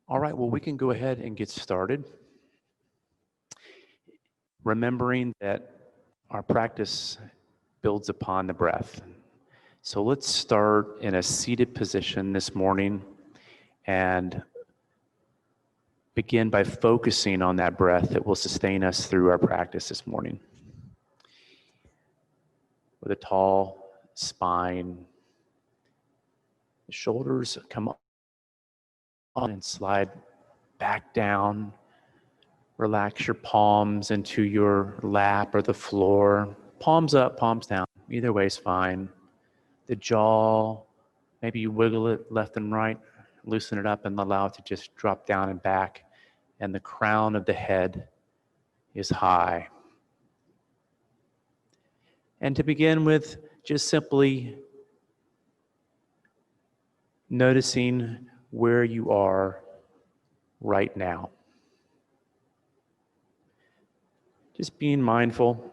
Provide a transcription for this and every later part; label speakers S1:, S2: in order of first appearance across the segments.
S1: All right, well, we can go ahead and get started. Remembering that our practice builds upon the breath. So let's start in a seated position this morning and begin by focusing on that breath that will sustain us through our practice this morning. With a tall spine, the shoulders come on and slide back down. Relax your palms into your lap or the floor. Palms up, palms down. Either way is fine. The jaw, maybe you wiggle it left and right, loosen it up and allow it to just drop down and back. And the crown of the head is high. And to begin with, just simply noticing where you are right now. Just being mindful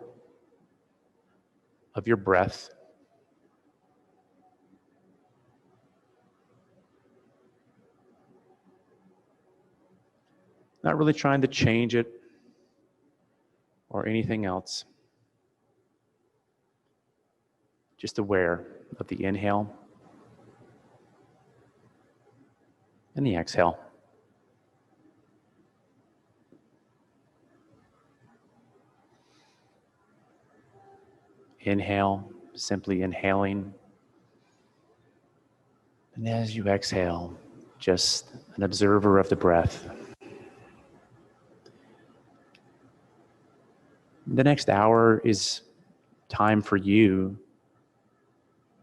S1: of your breath. Not really trying to change it or anything else. Just aware of the inhale and the exhale. Inhale, simply inhaling. And as you exhale, just an observer of the breath. The next hour is time for you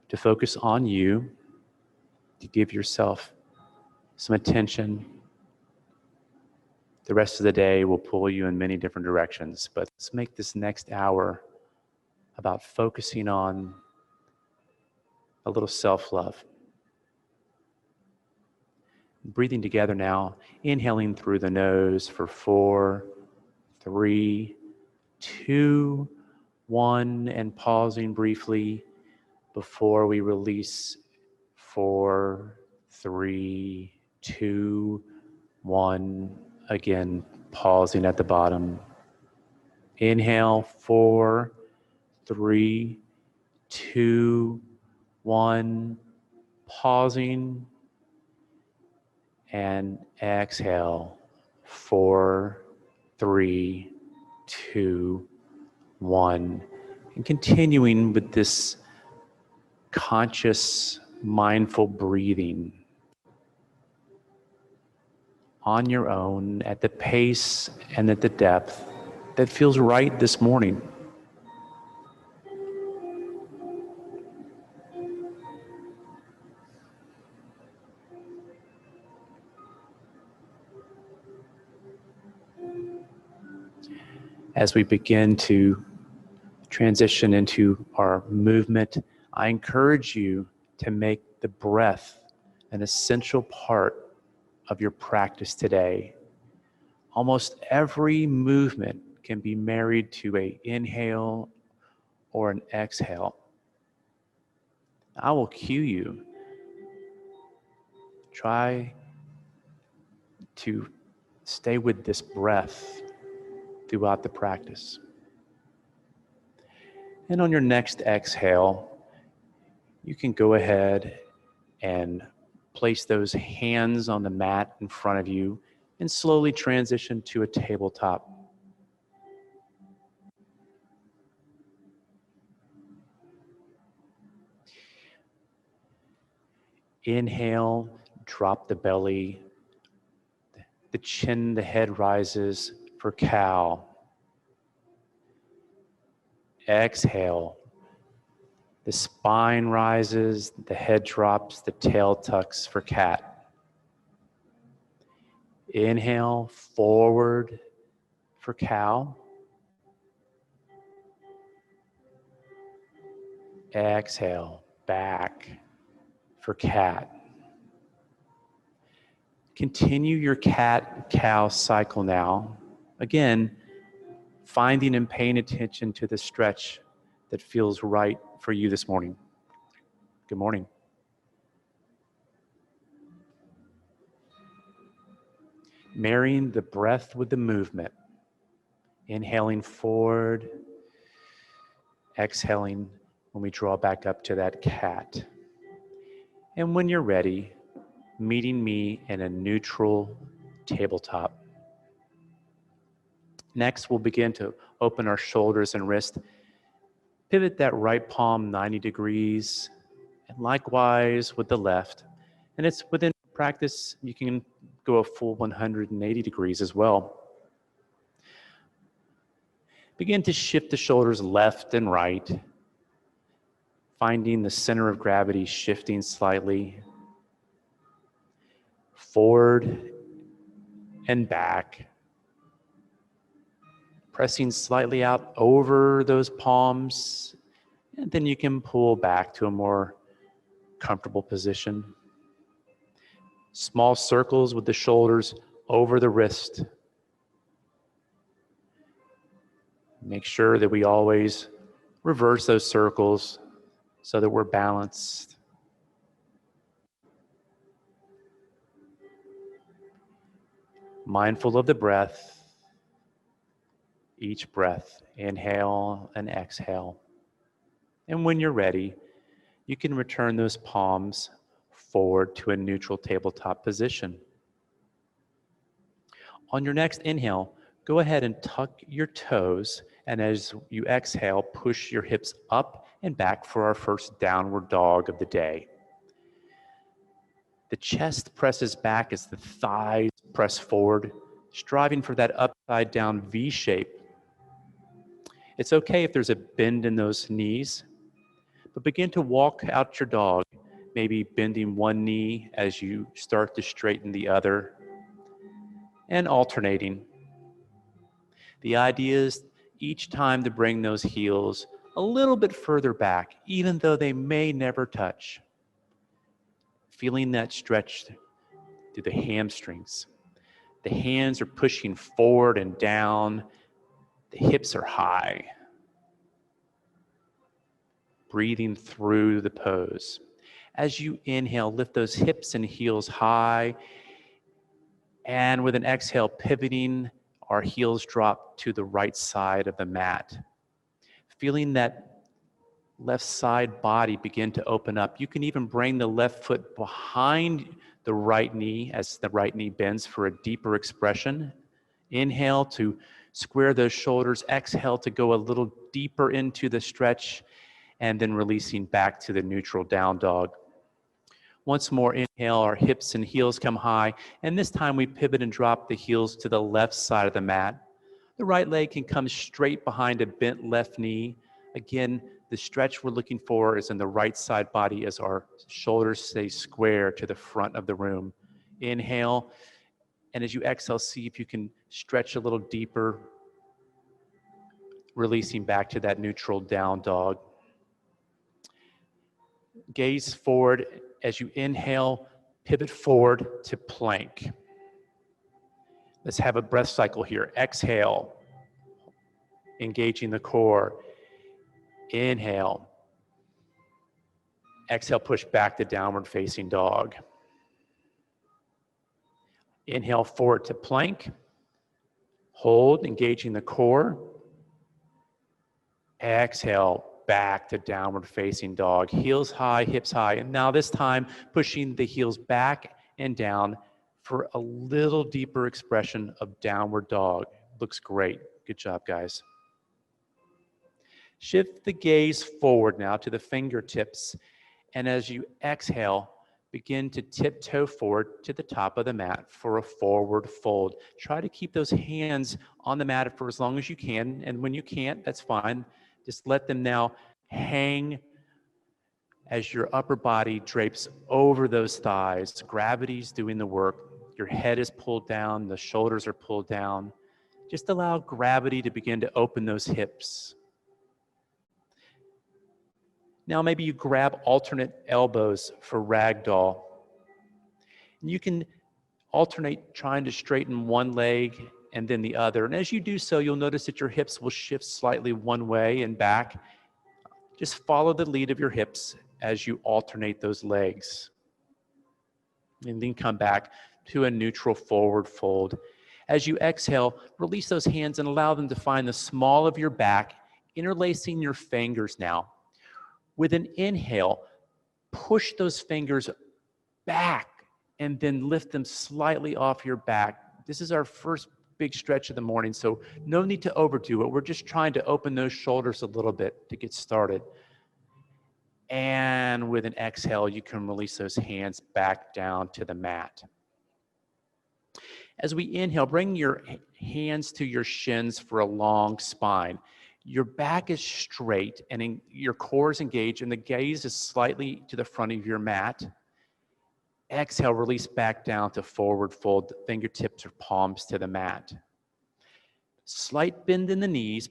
S1: to focus on you, to give yourself some attention. The rest of the day will pull you in many different directions, but let's make this next hour about focusing on a little self-love. Breathing together now, inhaling through the nose for 4, 3, 2, 1, and pausing briefly before we release. 4, 3, 2, 1. Again, pausing at the bottom. Inhale, 4, 3, 2, 1. Pausing. And exhale, 4, 3, 2, 1. And continuing with this conscious, mindful breathing on your own at the pace and at the depth that feels right this morning. As we begin to transition into our movement, I encourage you to make the breath an essential part of your practice today. Almost every movement can be married to an inhale or an exhale. I will cue you. Try to stay with this breath throughout the practice. And on your next exhale, you can go ahead and place those hands on the mat in front of you and slowly transition to a tabletop. Inhale, drop the belly, the chin, the head rises for cow. Exhale, the spine rises, the head drops, the tail tucks for cat. Inhale, forward for cow. Exhale, back for cat. Continue your cat-cow cycle now. Again, finding and paying attention to the stretch that feels right for you this morning. Good morning. Marrying the breath with the movement. Inhaling forward, exhaling when we draw back up to that cat. And when you're ready, meeting me in a neutral tabletop. Next, we'll begin to open our shoulders and wrist. Pivot that right palm 90 degrees, and likewise with the left. And it's within practice, you can go a full 180 degrees as well. Begin to shift the shoulders left and right, finding the center of gravity shifting slightly. Forward and back. Pressing slightly out over those palms, and then you can pull back to a more comfortable position. Small circles with the shoulders over the wrist. Make sure that we always reverse those circles so that we're balanced. Mindful of the breath. Each breath, inhale and exhale. And when you're ready, you can return those palms forward to a neutral tabletop position. On your next inhale, go ahead and tuck your toes, and as you exhale, push your hips up and back for our first downward dog of the day. The chest presses back as the thighs press forward, striving for that upside down V shape. It's okay if there's a bend in those knees, but begin to walk out your dog, maybe bending one knee as you start to straighten the other, and alternating. The idea is each time to bring those heels a little bit further back, even though they may never touch. Feeling that stretch through the hamstrings. The hands are pushing forward and down. The hips are high. Breathing through the pose. As you inhale, lift those hips and heels high. And with an exhale, pivoting, our heels drop to the right side of the mat. Feeling that left side body begin to open up. You can even bring the left foot behind the right knee as the right knee bends for a deeper expression. Inhale to square those shoulders. Exhale to go a little deeper into the stretch, and then releasing back to the neutral down dog. Once more, inhale, our hips and heels come high, and this time we pivot and drop the heels to the left side of the mat. The right leg can come straight behind a bent left knee. Again, the stretch we're looking for is in the right side body as our shoulders stay square to the front of the room. Inhale, and as you exhale, see if you can stretch a little deeper, releasing back to that neutral down dog. Gaze forward. As you inhale, pivot forward to plank. Let's have a breath cycle here. Exhale, engaging the core. Inhale. Exhale, push back to downward facing dog. Inhale forward to plank. Hold, engaging the core. Exhale, back to downward facing dog. Heels high, hips high. And now this time, pushing the heels back and down for a little deeper expression of downward dog. Looks great. Good job, guys. Shift the gaze forward now to the fingertips. And as you exhale, begin to tiptoe forward to the top of the mat for a forward fold. Try to keep those hands on the mat for as long as you can. And when you can't, that's fine. Just let them now hang as your upper body drapes over those thighs. Gravity's doing the work. Your head is pulled down. The shoulders are pulled down. Just allow gravity to begin to open those hips. Now maybe you grab alternate elbows for ragdoll. And you can alternate trying to straighten one leg and then the other. And as you do so, you'll notice that your hips will shift slightly one way and back. Just follow the lead of your hips as you alternate those legs. And then come back to a neutral forward fold. As you exhale, release those hands and allow them to find the small of your back, interlacing your fingers now. With an inhale, push those fingers back and then lift them slightly off your back. This is our first big stretch of the morning, so no need to overdo it. We're just trying to open those shoulders a little bit to get started. And with an exhale, you can release those hands back down to the mat. As we inhale, bring your hands to your shins for a long spine. Your back is straight and your core is engaged and the gaze is slightly to the front of your mat. Exhale, release back down to forward fold, fingertips or palms to the mat. Slight bend in the knees,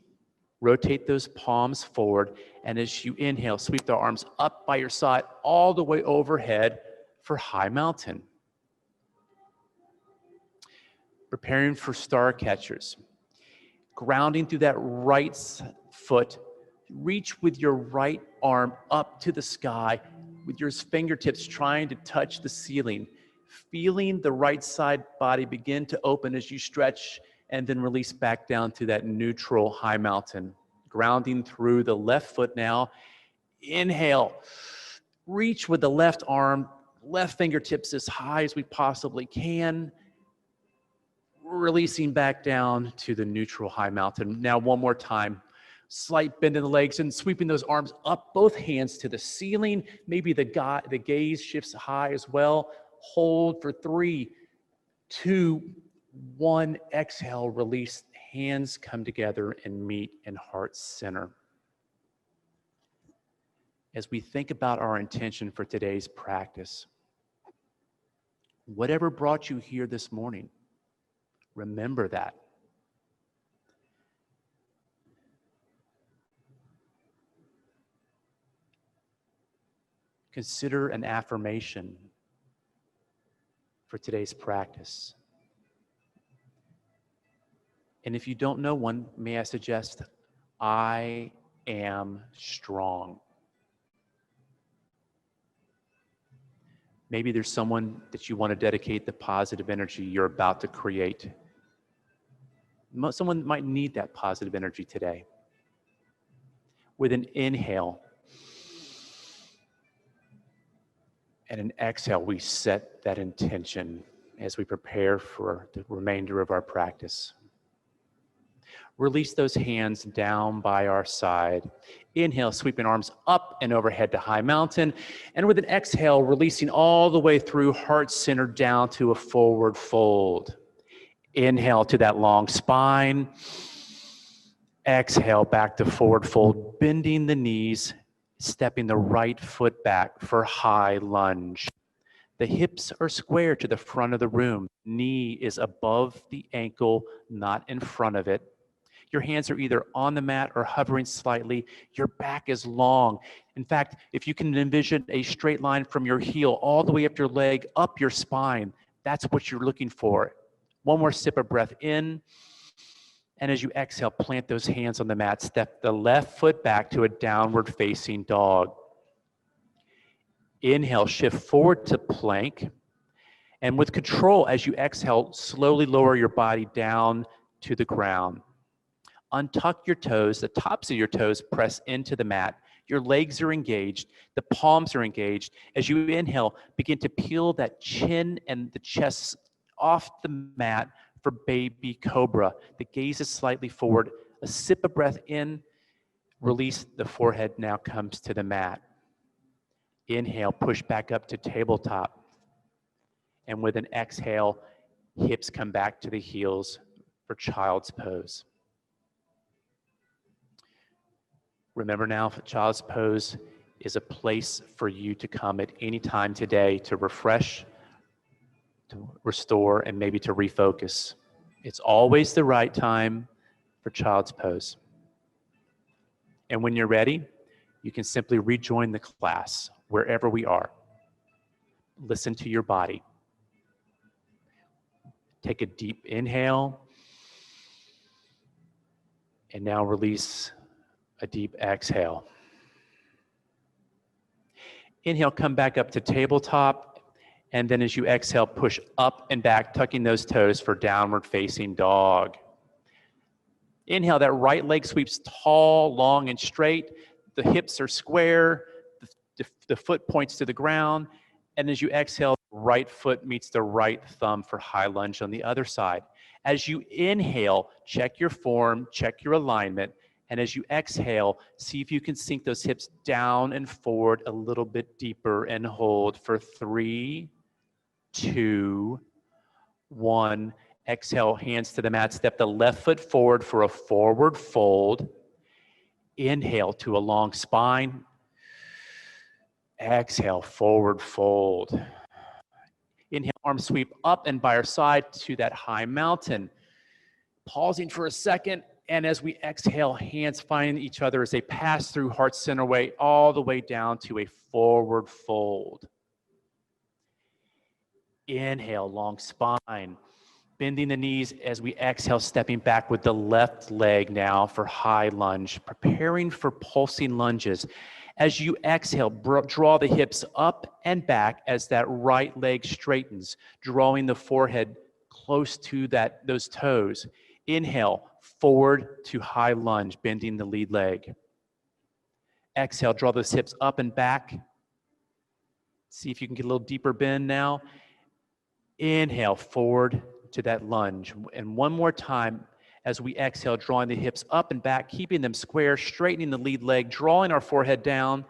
S1: rotate those palms forward, and as you inhale, sweep the arms up by your side all the way overhead for high mountain. Preparing for star catchers. Grounding through that right foot, reach with your right arm up to the sky with your fingertips trying to touch the ceiling, feeling the right side body begin to open as you stretch and then release back down to that neutral high mountain. Grounding through the left foot now. Inhale, reach with the left arm, left fingertips as high as we possibly can. Releasing back down to the neutral high mountain. Now one more time. Slight bend in the legs and sweeping those arms up, both hands to the ceiling. Maybe the gaze shifts high as well. Hold for 3, 2, 1. Exhale, release. Hands come together and meet in heart center. As we think about our intention for today's practice, whatever brought you here this morning, remember that. Consider an affirmation for today's practice. And if you don't know one, may I suggest, I am strong. Maybe there's someone that you want to dedicate the positive energy you're about to create. Someone might need that positive energy today. With an inhale and an exhale, we set that intention as we prepare for the remainder of our practice. Release those hands down by our side. Inhale, sweeping arms up and overhead to high mountain. And with an exhale, releasing all the way through heart center down to a forward fold. Inhale to that long spine. Exhale back to forward fold, bending the knees, stepping the right foot back for high lunge. The hips are square to the front of the room. Knee is above the ankle, not in front of it. Your hands are either on the mat or hovering slightly. Your back is long. In fact, if you can envision a straight line from your heel all the way up your leg, up your spine, that's what you're looking for. One more sip of breath in. And as you exhale, plant those hands on the mat. Step the left foot back to a downward facing dog. Inhale, shift forward to plank. And with control, as you exhale, slowly lower your body down to the ground. Untuck your toes, the tops of your toes press into the mat. Your legs are engaged, the palms are engaged. As you inhale, begin to peel that chin and the chest off the mat for baby cobra. The gaze is slightly forward. A sip of breath in, release, the forehead now comes to the mat. Inhale, push back up to tabletop. And with an exhale, hips come back to the heels for child's pose. Remember now, child's pose is a place for you to come at any time today to refresh, to restore, and maybe to refocus. It's always the right time for child's pose. And when you're ready, you can simply rejoin the class wherever we are. Listen to your body. Take a deep inhale. And now release a deep exhale. Inhale, come back up to tabletop. And then as you exhale, push up and back, tucking those toes for downward facing dog. Inhale, that right leg sweeps tall, long, and straight. The hips are square. The foot points to the ground. And as you exhale, right foot meets the right thumb for high lunge on the other side. As you inhale, check your form, check your alignment. And as you exhale, see if you can sink those hips down and forward a little bit deeper and hold for 3, 2, 1. Exhale, hands to the mat. Step the left foot forward for a forward fold. Inhale to a long spine. Exhale, forward fold. Inhale, arm sweep up and by our side to that high mountain. Pausing for a second, and as we exhale, hands find each other as they pass through heart center way all the way down to a forward fold. Inhale, long spine. Bending the knees as we exhale, stepping back with the left leg now for high lunge, preparing for pulsing lunges. As you exhale, draw the hips up and back as that right leg straightens, drawing the forehead close to those toes. Inhale, forward to high lunge, bending the lead leg. Exhale, draw those hips up and back. See if you can get a little deeper bend now. Inhale, forward to that lunge. And one more time, as we exhale, drawing the hips up and back, keeping them square, straightening the lead leg, drawing our forehead down.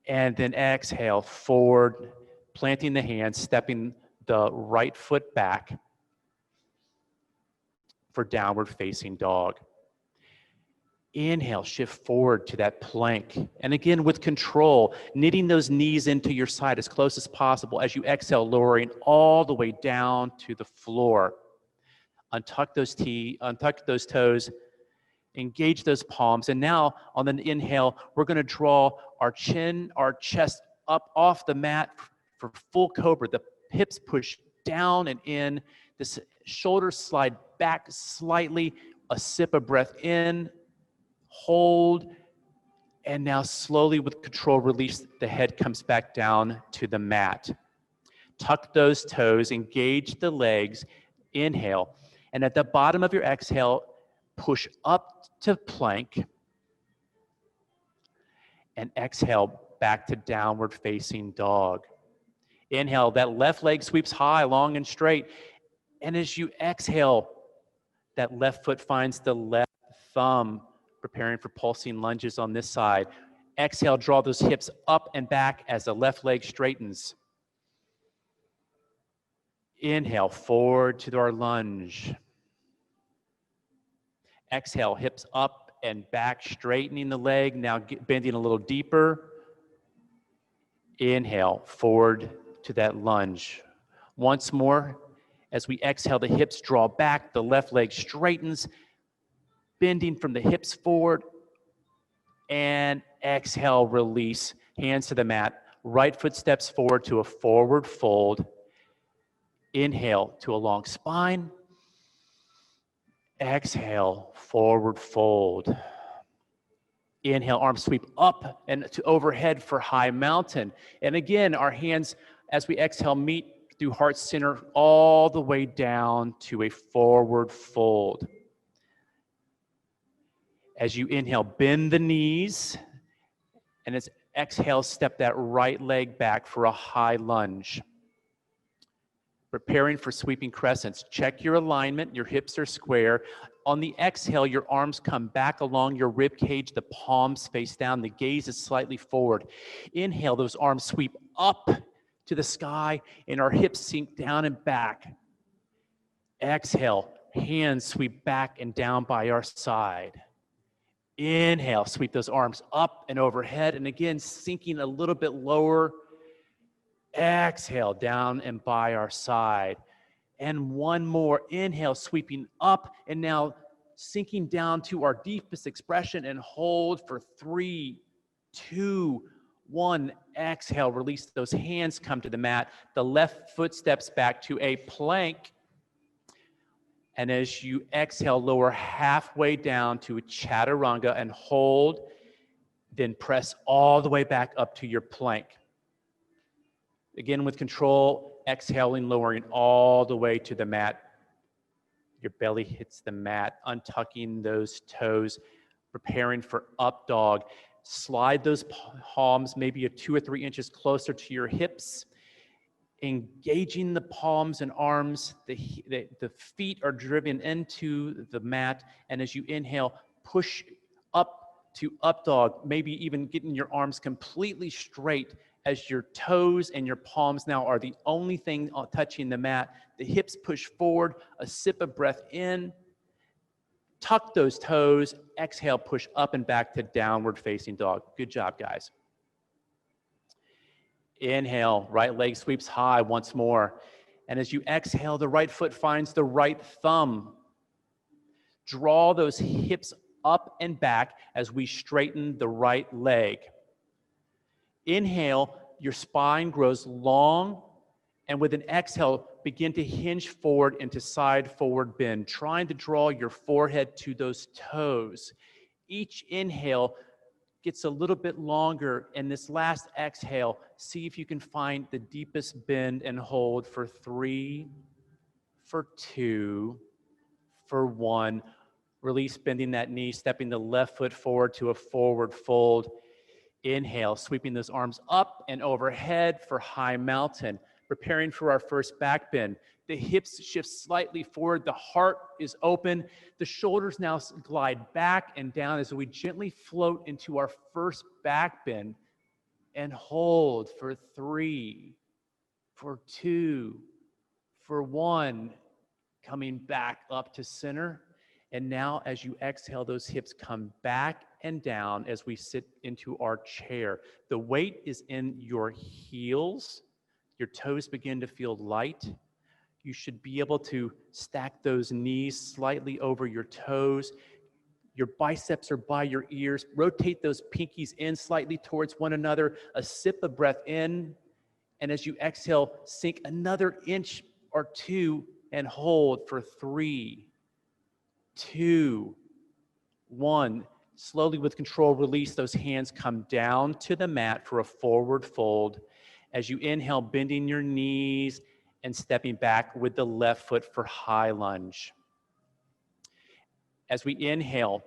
S1: And then exhale, forward, planting the hands, stepping the right foot back for downward facing dog. Inhale, shift forward to that plank. And again, with control, knitting those knees into your side as close as possible. As you exhale, lowering all the way down to the floor. Untuck those toes, engage those palms. And now on the inhale, we're gonna draw our chin, our chest up off the mat for full cobra. The hips push down and in. The shoulders slide back slightly. A sip of breath in. Hold, and now slowly with control, release. The head comes back down to the mat. Tuck those toes, engage the legs, inhale. And at the bottom of your exhale, push up to plank. And exhale, back to downward facing dog. Inhale, that left leg sweeps high, long and straight. And as you exhale, that left foot finds the left thumb, preparing for pulsing lunges on this side. Exhale, draw those hips up and back as the left leg straightens. Inhale, forward to our lunge. Exhale, hips up and back, straightening the leg, now bending a little deeper. Inhale, forward to that lunge. Once more, as we exhale, the hips draw back, the left leg straightens, bending from the hips forward, and exhale, release, hands to the mat. Right foot steps forward to a forward fold. Inhale to a long spine. Exhale, forward fold. Inhale, arms sweep up and to overhead for high mountain. And again, our hands, as we exhale, meet through heart center all the way down to a forward fold. As you inhale, bend the knees, and as exhale, step that right leg back for a high lunge. Preparing for sweeping crescents. Check your alignment, your hips are square. On the exhale, your arms come back along your rib cage, the palms face down, the gaze is slightly forward. Inhale, those arms sweep up to the sky, and our hips sink down and back. Exhale, hands sweep back and down by our side. Inhale, sweep those arms up and overhead, and again, sinking a little bit lower. Exhale, down and by our side. And one more. Inhale, sweeping up, and now sinking down to our deepest expression, and hold for 3, 2, 1. Exhale, release those hands, come to the mat. The left foot steps back to a plank. And as you exhale, lower halfway down to a chaturanga and hold. Then press all the way back up to your plank. Again, with control, exhaling, lowering all the way to the mat. Your belly hits the mat, untucking those toes, preparing for up dog. Slide those palms maybe 2 or 3 inches closer to your hips, engaging the palms and arms. The feet are driven into the mat, and as you inhale, push up to up dog, maybe even getting your arms completely straight as your toes and your palms now are the only thing touching the mat. The hips push forward, a sip of breath in, tuck those toes, exhale, push up and back to downward facing dog. Good job, guys. Inhale, right leg sweeps high once more. And as you exhale, the right foot finds the right thumb. Draw those hips up and back as we straighten the right leg. Inhale, your spine grows long, and with an exhale, begin to hinge forward into side forward bend, trying to draw your forehead to those toes. Each inhale gets a little bit longer, and this last exhale, see if you can find the deepest bend and hold for 3, for 2, for 1. Release, bending that knee, stepping the left foot forward to a forward fold. Inhale, sweeping those arms up and overhead for high mountain. Preparing for our first back bend. The hips shift slightly forward. The heart is open. The shoulders now glide back and down as we gently float into our first back bend and hold for 3, for 2, for 1. Coming back up to center. And now as you exhale, those hips come back and down as we sit into our chair. The weight is in your heels. Your toes begin to feel light. You should be able to stack those knees slightly over your toes. Your biceps are by your ears. Rotate those pinkies in slightly towards one another. A sip of breath in. And as you exhale, sink another inch or 2 and hold for 3, 2, 1. Slowly with control, release. Those hands come down to the mat for a forward fold. As you inhale, bending your knees and stepping back with the left foot for high lunge. As we inhale,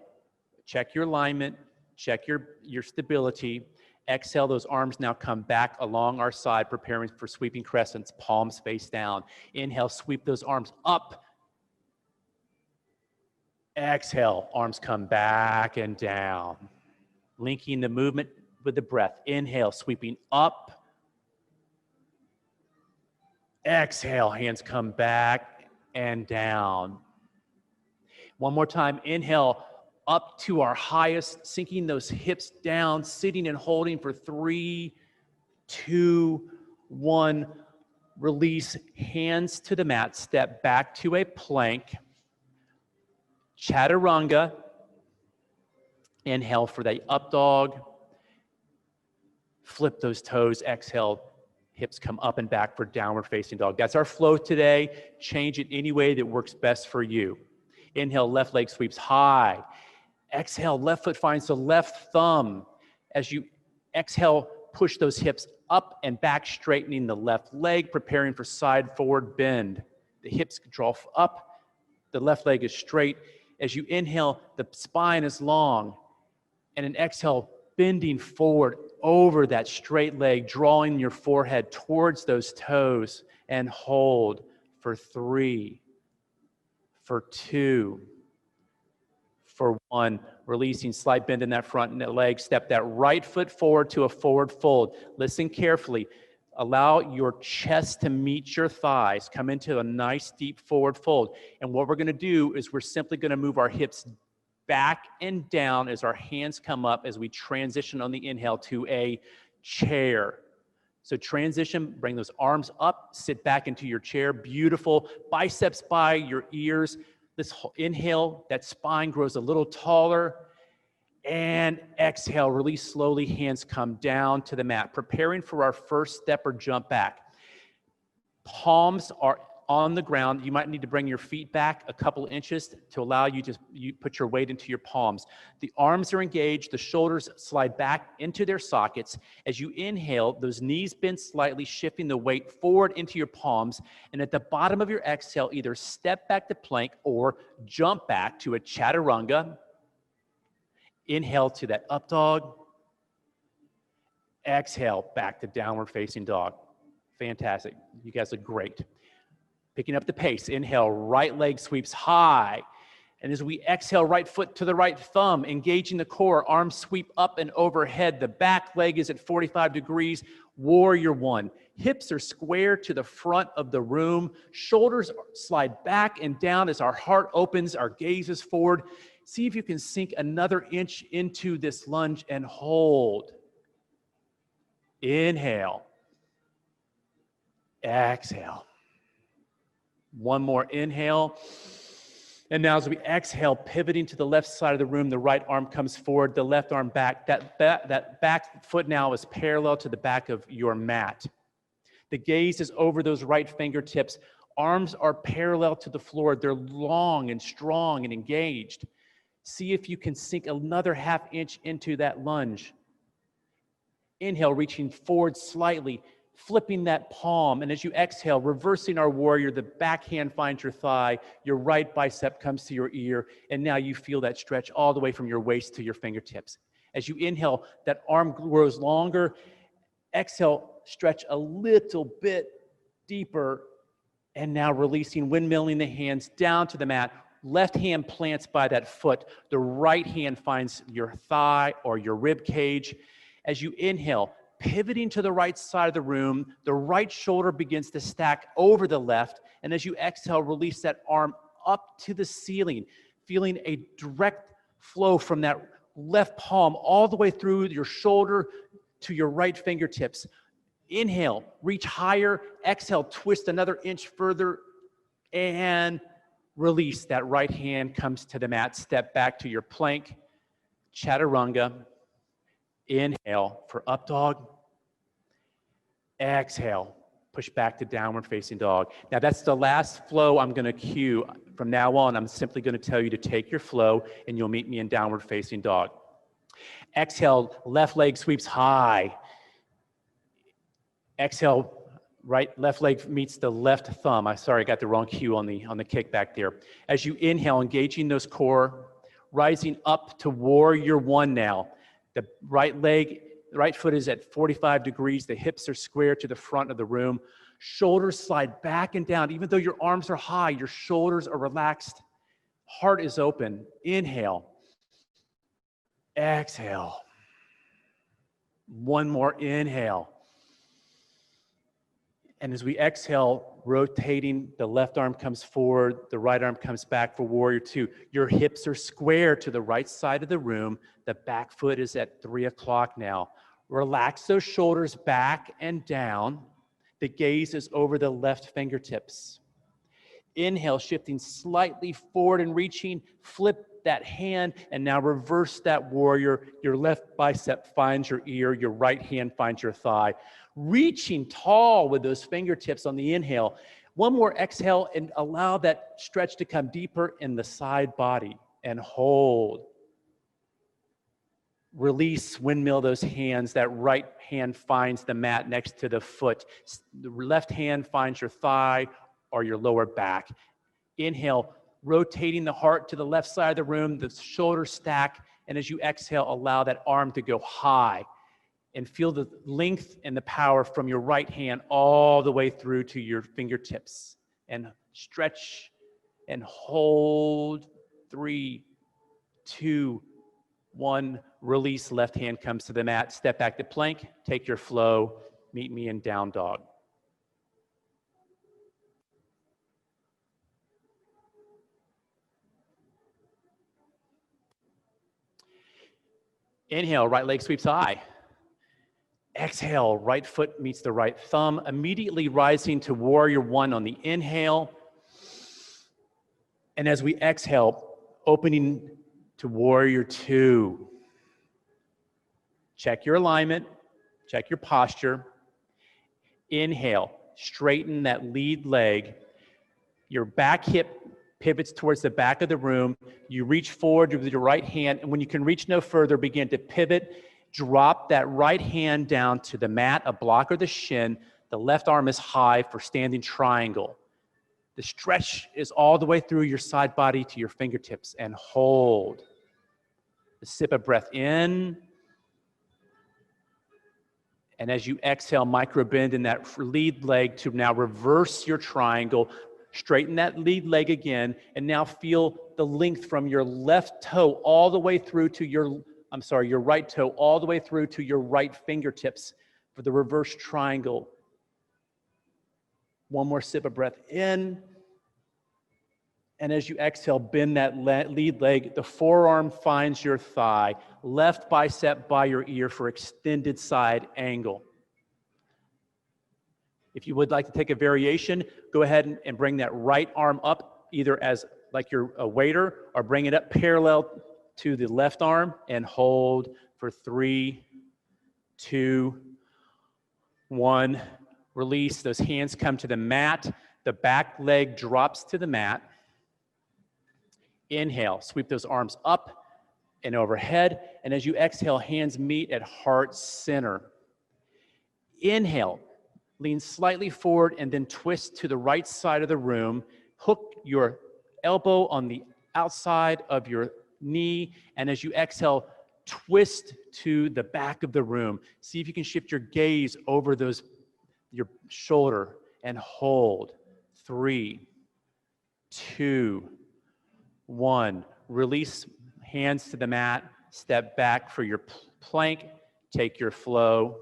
S1: check your alignment, check your stability. Exhale, those arms now come back along our side, preparing for sweeping crescents, palms face down. Inhale, sweep those arms up. Exhale, arms come back and down. Linking the movement with the breath. Inhale, sweeping up. Exhale, hands come back and down. One more time, inhale, up to our highest, sinking those hips down, sitting and holding for 3, 2, 1. Release, hands to the mat, step back to a plank. Chaturanga. Inhale for the up dog. Flip those toes, exhale. Hips come up and back for downward facing dog. That's our flow today. Change it any way that works best for you. Inhale, left leg sweeps high. Exhale, left foot finds the left thumb. As you exhale, push those hips up and back, straightening the left leg, preparing for side forward bend. The hips draw up. The left leg is straight. As you inhale, the spine is long. And an exhale, bending forward over that straight leg, drawing your forehead towards those toes, and hold for 3, for 2, for 1. Releasing, slight bend in that front leg. Step that right foot forward to a forward fold. Listen carefully. Allow your chest to meet your thighs. Come into a nice deep forward fold. And what we're going to do is we're simply going to move our hips back and down as our hands come up as we transition on the inhale to a chair. So transition, bring those arms up, sit back into your chair. Beautiful. Biceps by your ears. This inhale, that spine grows a little taller. And exhale, release slowly, hands come down to the mat. Preparing for our first step or jump back. Palms are on the ground. You might need to bring your feet back a couple inches to allow you to put your weight into your palms. The arms are engaged, the shoulders slide back into their sockets. As you inhale, those knees bend slightly, shifting the weight forward into your palms. And at the bottom of your exhale, either step back to plank or jump back to a chaturanga. Inhale to that up dog. Exhale back to downward facing dog. Fantastic. You guys look great. Picking up the pace. Inhale, right leg sweeps high. And as we exhale, right foot to the right thumb, engaging the core, arms sweep up and overhead. The back leg is at 45 degrees. Warrior one. Hips are square to the front of the room. Shoulders slide back and down as our heart opens, our gaze is forward. See if you can sink another inch into this lunge and hold. Inhale. Exhale. One more inhale. And now as we exhale, pivoting to the left side of the room, the right arm comes forward, the left arm back. That back foot now is parallel to the back of your mat. The gaze is over those right fingertips. Arms are parallel to the floor. They're long and strong and engaged. See if you can sink another ½ inch into that lunge. Inhale, reaching forward slightly, flipping that palm. And as you exhale, reversing our warrior, the back hand finds your thigh, your right bicep comes to your ear, and now you feel that stretch all the way from your waist to your fingertips. As you inhale, that arm grows longer. Exhale, stretch a little bit deeper, and now releasing, windmilling the hands down to the mat. Left hand plants by that foot. The right hand finds your thigh or your rib cage. As you inhale, pivoting to the right side of the room, the right shoulder begins to stack over the left. And as you exhale, release that arm up to the ceiling, feeling a direct flow from that left palm all the way through your shoulder to your right fingertips. Inhale, reach higher. Exhale, twist another inch further and release. That right hand comes to the mat. Step back to your plank, chaturanga. Inhale for up dog. Exhale, push back to downward facing dog. Now that's the last flow I'm going to cue. From now on, I'm simply going to tell you to take your flow and you'll meet me in downward facing dog. Exhale, left leg sweeps high. Exhale, left leg meets the left thumb. I got the wrong cue on the kick back there. As you inhale, engaging those core, rising up to warrior one now. The right foot is at 45 degrees. The hips are square to the front of the room. Shoulders slide back and down. Even though your arms are high, your shoulders are relaxed. Heart is open. Inhale. Exhale. One more inhale. And as we exhale, rotating, the left arm comes forward, the right arm comes back for warrior two. Your hips are square to the right side of the room. The back foot is at 3 o'clock now. Relax those shoulders back and down. The gaze is over the left fingertips. Inhale, shifting slightly forward and reaching. Flip that hand and now reverse that warrior. Your left bicep finds your ear. Your right hand finds your thigh. Reaching tall with those fingertips on the inhale. One more exhale and allow that stretch to come deeper in the side body and hold. Release, windmill those hands. That right hand finds the mat next to the foot. The left hand finds your thigh or your lower back. Inhale, rotating the heart to the left side of the room, the shoulders stack, and as you exhale, allow that arm to go high and feel the length and the power from your right hand all the way through to your fingertips. And stretch and hold. 3, 2, 1. Release, left hand comes to the mat. Step back to plank, take your flow, meet me in down dog. Inhale, right leg sweeps high. Exhale, right foot meets the right thumb, immediately rising to warrior one on the inhale. And as we exhale, opening to warrior two. Check your alignment, check your posture. Inhale, straighten that lead leg. Your back hip pivots towards the back of the room. You reach forward with your right hand, and when you can reach no further, begin to pivot. Drop that right hand down to the mat, a block, or the shin. The left arm is high for standing triangle. The stretch is all the way through your side body to your fingertips, and hold. A sip of breath in. And as you exhale, micro bend in that lead leg to now reverse your triangle. Straighten that lead leg again, and now feel the length from your left toe all the way through to your right toe all the way through to your right fingertips for the reverse triangle. One more sip of breath in. And as you exhale, bend that lead leg. The forearm finds your thigh. Left bicep by your ear for extended side angle. If you would like to take a variation, go ahead and bring that right arm up, either as like you're a waiter, or bring it up parallel to the left arm, and hold for 3, 2, 1. Release. Those hands come to the mat. The back leg drops to the mat. Inhale. Sweep those arms up and overhead. And as you exhale, hands meet at heart center. Inhale. Lean slightly forward and then twist to the right side of the room. Hook your elbow on the outside of your knee. And as you exhale, twist to the back of the room. See if you can shift your gaze over your shoulder, and hold. 3, 2, 1. Release hands to the mat. Step back for your plank. Take your flow.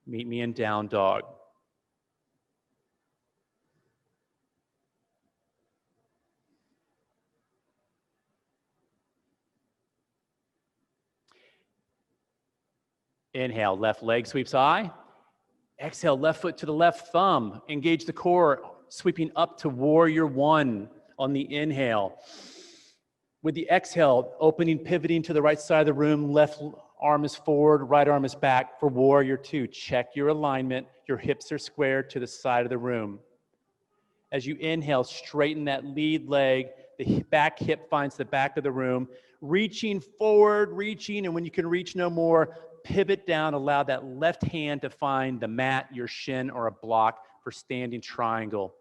S1: Meet me in down dog. Inhale, left leg sweeps high. Exhale, left foot to the left thumb. Engage the core, sweeping up to warrior 1 on the inhale. With the exhale, pivoting to the right side of the room. Left arm is forward, right arm is back for warrior 2. Check your alignment. Your hips are squared to the side of the room. As you inhale, straighten that lead leg. The back hip finds the back of the room. Reaching forward, and when you can reach no more, pivot down. Allow that left hand to find the mat, your shin, or a block for standing triangle.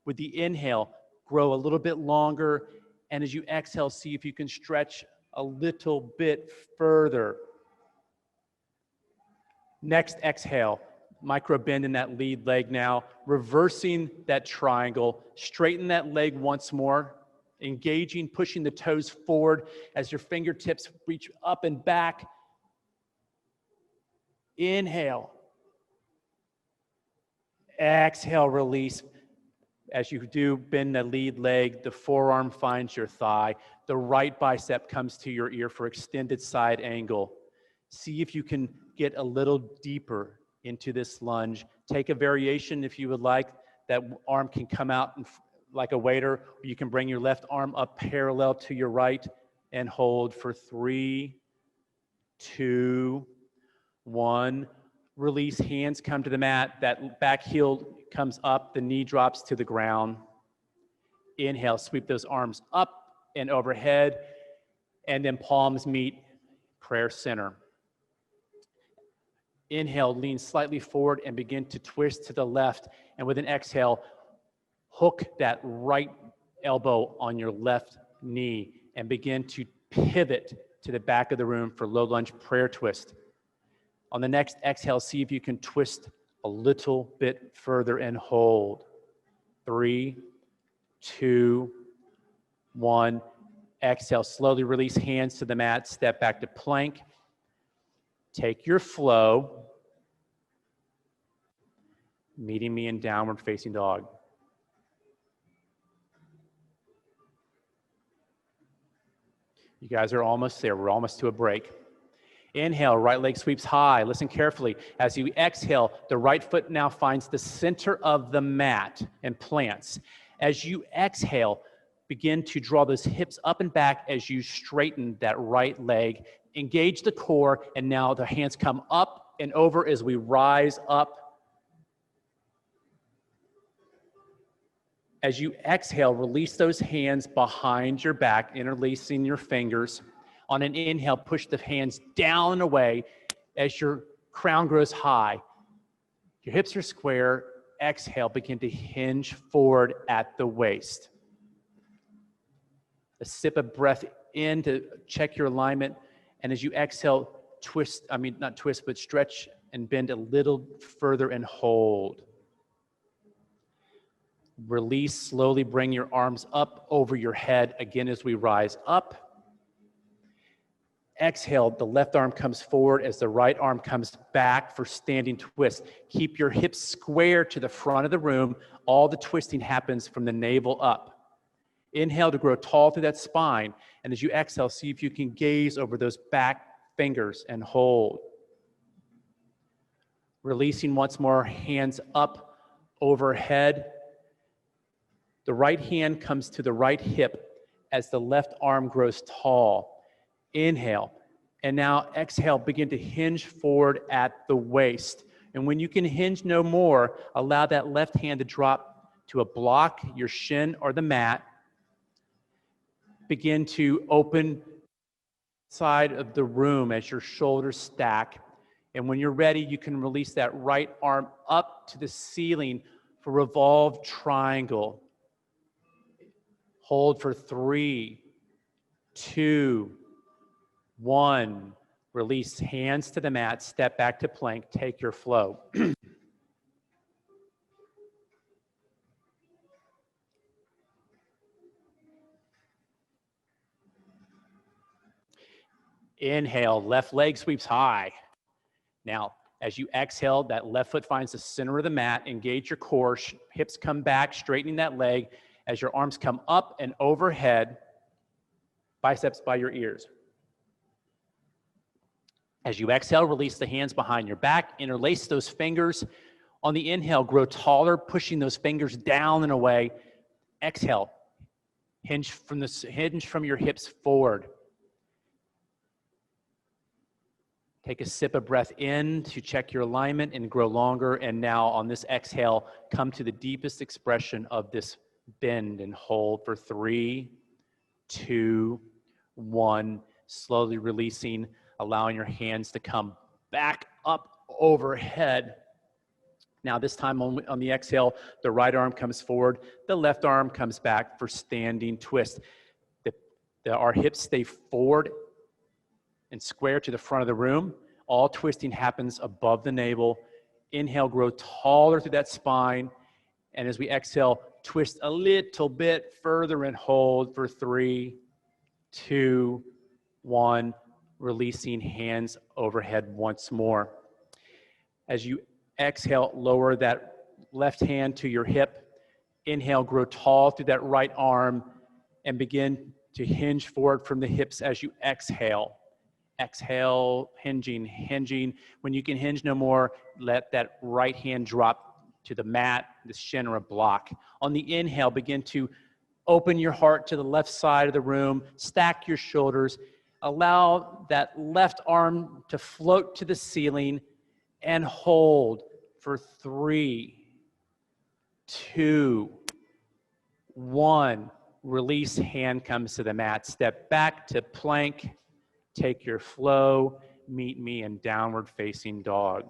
S1: With the inhale, grow a little bit longer. And as you exhale, see if you can stretch a little bit further. Next exhale, micro bend in that lead leg now, reversing that triangle. Straighten that leg once more, engaging, pushing the toes forward as your fingertips reach up and back. Inhale. Exhale, release. As you do, bend the lead leg, the forearm finds your thigh. The right bicep comes to your ear for extended side angle. See if you can get a little deeper into this lunge. Take a variation if you would like. That arm can come out like a waiter, or you can bring your left arm up parallel to your right and hold for 3, 2, 1. Release, hands come to the mat. That back heel comes up, the knee drops to the ground. Inhale, sweep those arms up and overhead, and then palms meet, prayer center. Inhale, lean slightly forward and begin to twist to the left. And with an exhale, hook that right elbow on your left knee and begin to pivot to the back of the room for low lunge prayer twist. On the next exhale, see if you can twist a little bit further and hold. 3, 2, 1. Exhale, slowly release hands to the mat, step back to plank. Take your flow, meeting me in downward facing dog. You guys are almost there. We're almost to a break. Inhale, right leg sweeps high. Listen carefully. As you exhale, the right foot now finds the center of the mat and plants. As you exhale, begin to draw those hips up and back as you straighten that right leg. Engage the core, and now the hands come up and over as we rise up. As you exhale, release those hands behind your back, interlacing your fingers. On an inhale, push the hands down and away as your crown grows high. Your hips are square. Exhale, begin to hinge forward at the waist. A sip of breath in to check your alignment. And as you exhale, not twist, but stretch and bend a little further and hold. Release, slowly bring your arms up over your head again as we rise up. Exhale, the left arm comes forward as the right arm comes back for standing twist. Keep your hips square to the front of the room. All the twisting happens from the navel up. Inhale to grow tall through that spine. And as you exhale, see if you can gaze over those back fingers and hold. Releasing once more, hands up overhead. The right hand comes to the right hip as the left arm grows tall. Inhale. And now exhale, begin to hinge forward at the waist. And when you can hinge no more, allow that left hand to drop to a block, your shin or the mat. Begin to open side of the room as your shoulders stack. And when you're ready, you can release that right arm up to the ceiling for revolved triangle. Hold for 3, 2, 1. Release hands to the mat, step back to plank, take your flow. Inhale, left leg sweeps high. Now, as you exhale, that left foot finds the center of the mat, engage your core, hips come back, straightening that leg. As your arms come up and overhead, biceps by your ears. As you exhale, release the hands behind your back, interlace those fingers. On the inhale, grow taller, pushing those fingers down and away. Exhale, hinge from your hips forward. Take a sip of breath in to check your alignment and grow longer. And now on this exhale, come to the deepest expression of this bend and hold for 3, 2, 1. Slowly releasing, allowing your hands to come back up overhead. Now this time on the exhale, the right arm comes forward, the left arm comes back for standing twist. Our hips stay forward and square to the front of the room. All twisting happens above the navel. Inhale, grow taller through that spine. And as we exhale, twist a little bit further and hold for 3, 2, 1. Releasing hands overhead once more. As you exhale, lower that left hand to your hip. Inhale, grow tall through that right arm and begin to hinge forward from the hips as you exhale. Exhale, hinging. When you can hinge no more, let that right hand drop to the mat, the shin, or a block. On the inhale, begin to open your heart to the left side of the room, stack your shoulders, allow that left arm to float to the ceiling, and hold for 3, 2, 1. Release, hand comes to the mat. Step back to plank, take your flow, meet me in downward facing dog.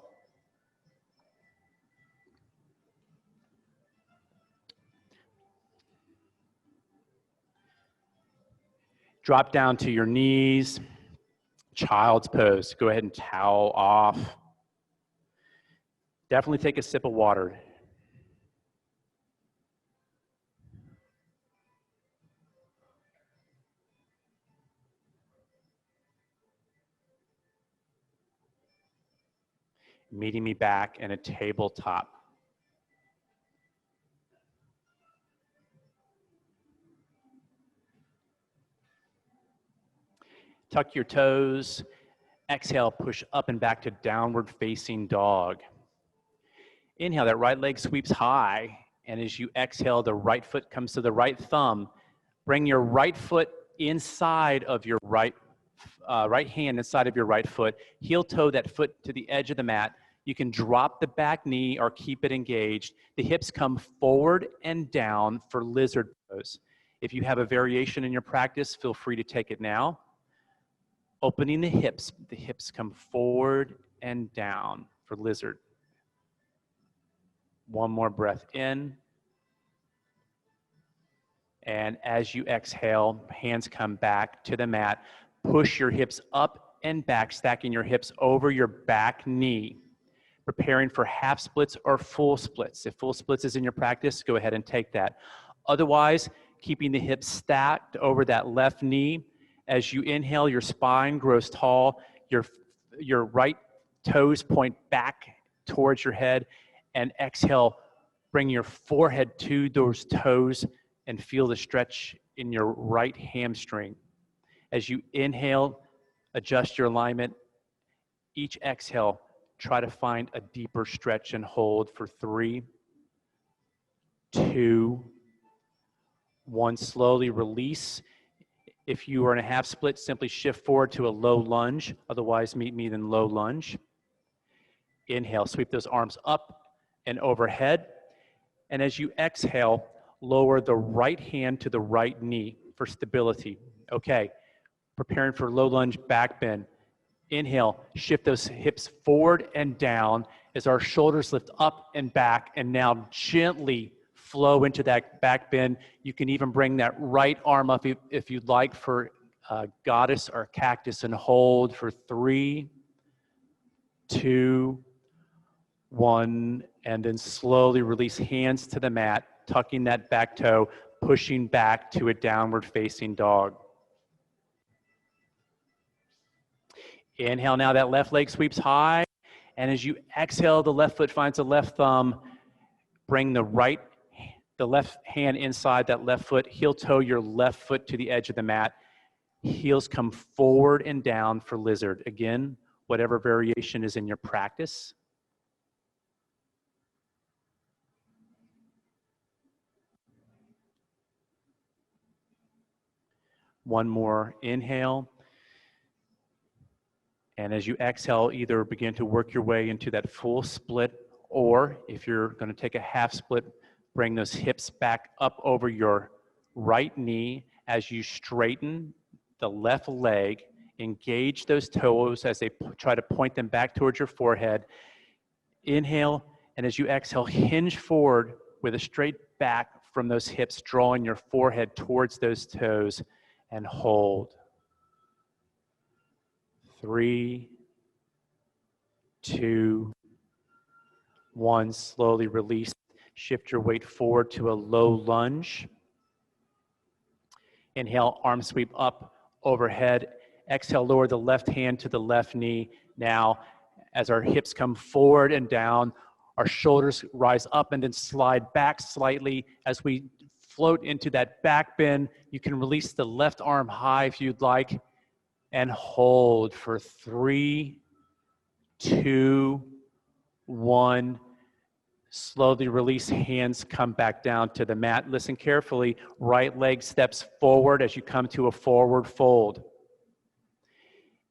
S1: Drop down to your knees, child's pose. Go ahead and towel off. Definitely take a sip of water. Meeting me back in a tabletop. Tuck your toes. Exhale, push up and back to downward facing dog. Inhale, that right leg sweeps high. And as you exhale, the right foot comes to the right thumb. Bring your right foot inside of your right hand inside of your right foot. Heel toe that foot to the edge of the mat. You can drop the back knee or keep it engaged. The hips come forward and down for lizard pose. If you have a variation in your practice, feel free to take it now. Opening the hips come forward and down for lizard. One more breath in. And as you exhale, hands come back to the mat. Push your hips up and back, stacking your hips over your back knee. Preparing for half splits or full splits. If full splits is in your practice, go ahead and take that. Otherwise, keeping the hips stacked over that left knee. As you inhale, your spine grows tall. Your right toes point back towards your head. And exhale, bring your forehead to those toes and feel the stretch in your right hamstring. As you inhale, adjust your alignment. Each exhale, try to find a deeper stretch and hold for 3, 2, 1. Slowly release. If you are in a half split, simply shift forward to a low lunge. Otherwise, meet me in low lunge. Inhale, sweep those arms up and overhead. And as you exhale, lower the right hand to the right knee for stability. Okay, preparing for low lunge back bend. Inhale, shift those hips forward and down as our shoulders lift up and back, and now gently flow into that back bend. You can even bring that right arm up if you'd like for goddess or cactus, and hold for 3, 2, 1, and then slowly release hands to the mat, tucking that back toe, pushing back to a downward facing dog. Inhale, now that left leg sweeps high, and as you exhale, the left foot finds the left thumb. Bring the left hand inside that left foot, heel toe your left foot to the edge of the mat. Heels come forward and down for lizard. Again, whatever variation is in your practice. One more inhale. And as you exhale, either begin to work your way into that full split, or if you're going to take a half split, bring those hips back up over your right knee as you straighten the left leg. Engage those toes as they try to point them back towards your forehead. Inhale, and as you exhale, hinge forward with a straight back from those hips, drawing your forehead towards those toes, and hold. 3, 2, 1. Slowly release. Shift your weight forward to a low lunge. Inhale, arm sweep up overhead. Exhale, lower the left hand to the left knee. Now, as our hips come forward and down, our shoulders rise up and then slide back slightly. As we float into that back bend, you can release the left arm high if you'd like, and hold for 3, 2, 1. Slowly release, hands come back down to the mat. Listen carefully. Right leg steps forward as you come to a forward fold.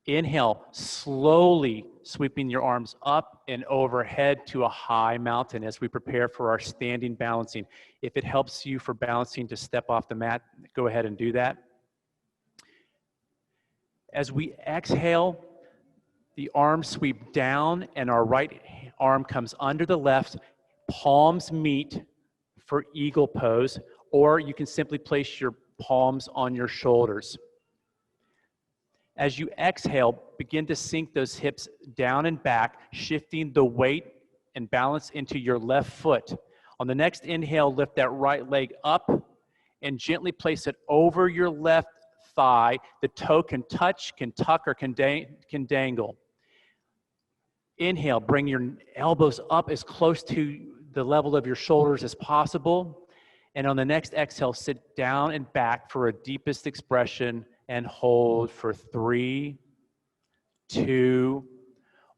S1: Inhale, slowly sweeping your arms up and overhead to a high mountain as we prepare for our standing balancing. If it helps you for balancing to step off the mat, go ahead and do that. As we exhale, the arms sweep down and our right arm comes under the left. Palms meet for eagle pose, or you can simply place your palms on your shoulders. As you exhale, begin to sink those hips down and back, shifting the weight and balance into your left foot. On the next inhale, lift that right leg up and gently place it over your left thigh. The toe can touch, can tuck, or can dangle. Inhale, bring your elbows up as close to the level of your shoulders as possible. And on the next exhale, sit down and back for a deepest expression and hold for 3, 2,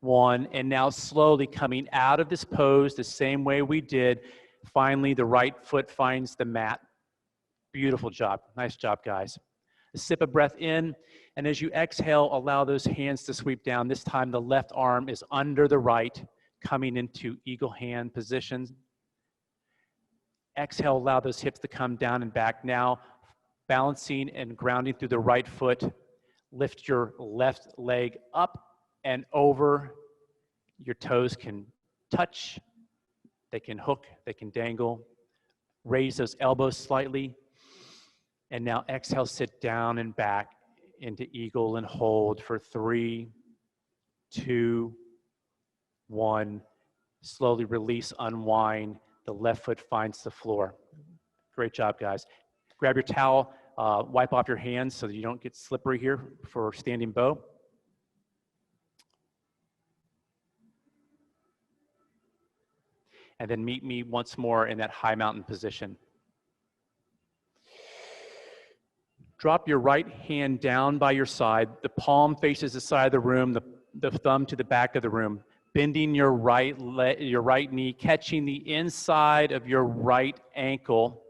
S1: 1. And now slowly coming out of this pose the same way we did. Finally, the right foot finds the mat. Beautiful job. Nice job, guys. A sip of breath in, and as you exhale, allow those hands to sweep down. This time the left arm is under the right coming into eagle hand position. Exhale, allow those hips to come down and back. Now, balancing and grounding through the right foot. Lift your left leg up and over. Your toes can touch, they can hook, they can dangle. Raise those elbows slightly. And now exhale, sit down and back into eagle and hold for 3, 2, 1. Slowly release, unwind. The left foot finds the floor. Great job, guys. Grab your towel, wipe off your hands so that you don't get slippery here for standing bow. And then meet me once more in that high mountain position. Drop your right hand down by your side. The palm faces the side of the room, the thumb to the back of the room. Bending your right knee, catching the inside of your right ankle.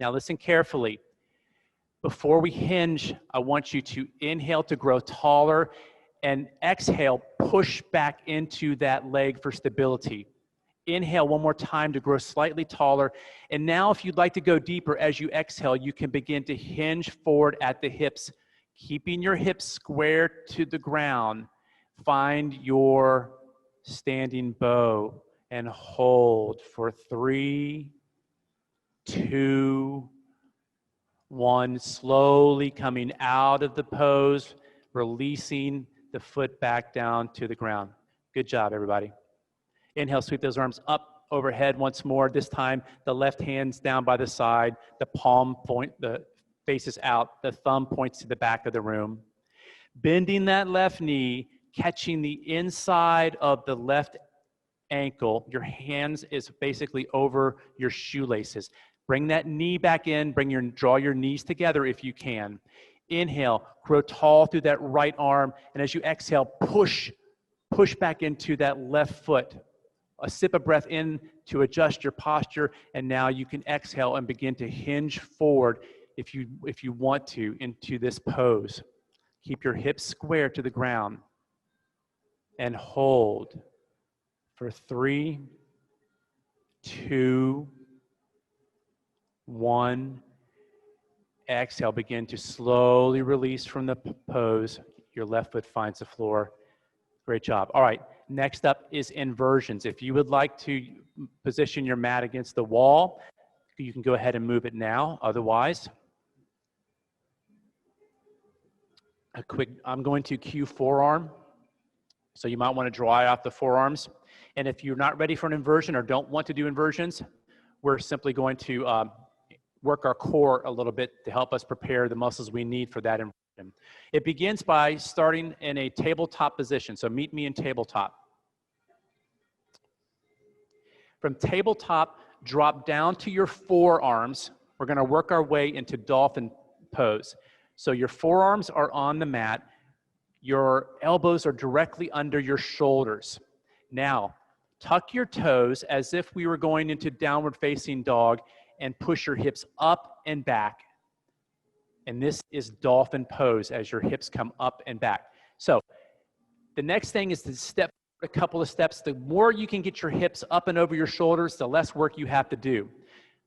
S1: Now listen carefully. Before we hinge, I want you to inhale to grow taller and exhale, push back into that leg for stability. Inhale one more time to grow slightly taller. And now if you'd like to go deeper as you exhale, you can begin to hinge forward at the hips, keeping your hips square to the ground. Find your standing bow and hold for 3, 2, 1. Slowly coming out of the pose, releasing the foot back down to the ground. Good job, everybody. Inhale, sweep those arms up overhead once more. This time, the left hand's down by the side. The palm faces out. The thumb points to the back of the room. Bending that left knee, catching the inside of the left ankle. Your hands is basically over your shoelaces. Bring that knee back in. Draw your knees together if you can. Inhale, grow tall through that right arm. And as you exhale, push back into that left foot. A sip of breath in to adjust your posture, and now you can exhale and begin to hinge forward if you want to into this pose. Keep your hips square to the ground and hold for 3, 2, 1. Exhale, begin to slowly release from the pose. Your left foot finds the floor. Great job. All right, next up is inversions. If you would like to position your mat against the wall, you can go ahead and move it now. Otherwise, I'm going to cue forearm. So you might want to dry off the forearms. And if you're not ready for an inversion or don't want to do inversions, we're simply going to work our core a little bit to help us prepare the muscles we need for that inversion. It begins by starting in a tabletop position. So meet me in tabletop. From tabletop, drop down to your forearms. We're going to work our way into dolphin pose. So your forearms are on the mat. Your elbows are directly under your shoulders. Now, tuck your toes as if we were going into downward facing dog and push your hips up and back. And this is dolphin pose as your hips come up and back. So the next thing is to step a couple of steps. The more you can get your hips up and over your shoulders, the less work you have to do.